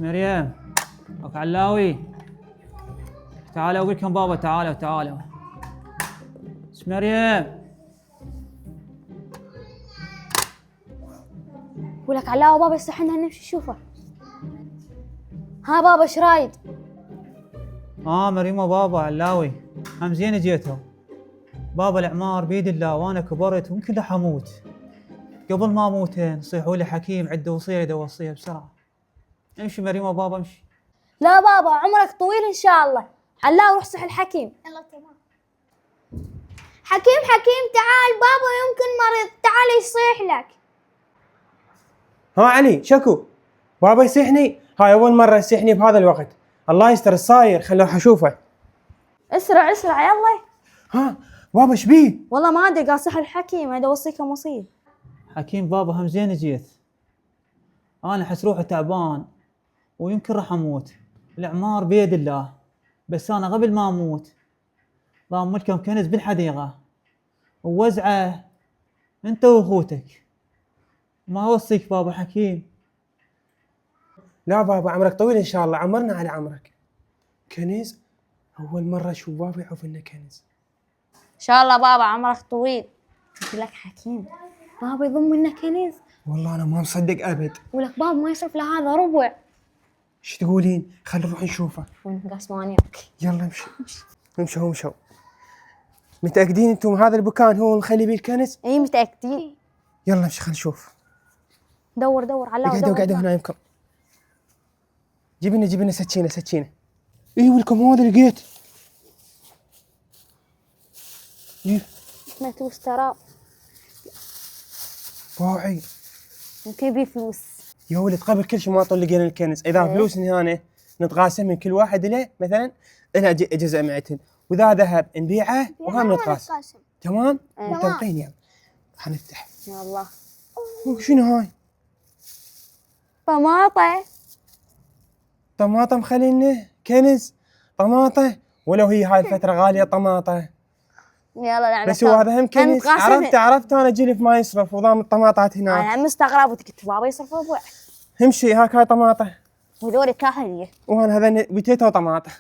مريم اخ علاوي، تعالوا اقول لكم بابا، تعالوا. مريم ولك علاوة بابا يستحنا نمشي نشوفه. ها بابا ايش رايد؟ مريم وبابا علاوي، هم زين جيتوا. بابا العمار بيد الله وانا كبرت ويمكن راح اموت. قبل ما اموت نصيحوا لي حكيم عنده وصيه يده وصيه بسرعه. امشي مريم وبابا امشي. لا بابا عمرك طويل ان شاء الله. علاوة روح صح الحكيم. يلا تمام. حكيم تعال، بابا يمكن مريض، تعال يصيح لك. ها علي شكو، بابا يصيحني؟ هاي اول مره يصيحني بهذا الوقت. الله يستر الصاير، خلوه اشوفه. اسرع يلا. ها بابا ايش بيه؟ والله ما ادري، قال صح الحكيم هذا وصيكم وصيه. حكيم بابا هم زين جيت. انا احس روحي تعبان ويمكن راح اموت. العمار بيد الله، بس انا قبل ما اموت ضامن لكم كنز بالحديقه ووزعه انت واخوتك. ما اوصيك بابا حكيم. لا بابا عمرك طويل ان شاء الله، عمرنا على عمرك. كنز؟ اول مره اشوف بابا يعرف انه كنز. ان شاء الله بابا عمرك طويل. قلت لك حكيم بابا يضم لنا كنز. والله انا ما مصدق ابد. ولك بابا ما يصرف له هذا ربع. ايش تقولين؟ خلينا نروح نشوفه. ونقص مانيك. يلا امشوا. متاكدين انتم هذا المكان هو نخلي بيه الكنز؟ اي متاكدين. يلا امشي خلينا نشوف. دور علاوة. قعدوا هنا يمكن. جيب لنا سكينه. اي ولكم هذا لقيت. ما توس ترى. باعي. يمكن يبي فلوس. يا ولد قبل كل شيء ما طول لقينا الكنز، اذا فلوس هنا نتقاسم من كل واحد له مثلا له جزء معتن، واذا ذهب نبيعه وهم نتقاسم. تمام؟ متفقين يلا. حنفتح. يلا. شنو هاي؟ طماطم خلينا كنز طماطة، ولو هي هاي الفترة غالية طماطة. يلا نعم. بس هو هذا هم كنز. عرفت انا جلف ما يصرف وضام الطماطات هناك. انا مستغرب وتقول بابا يصرف ربع. همشي هاك هاي طماطة. وذول كاهلية. وهذا بيتيتو طماطة.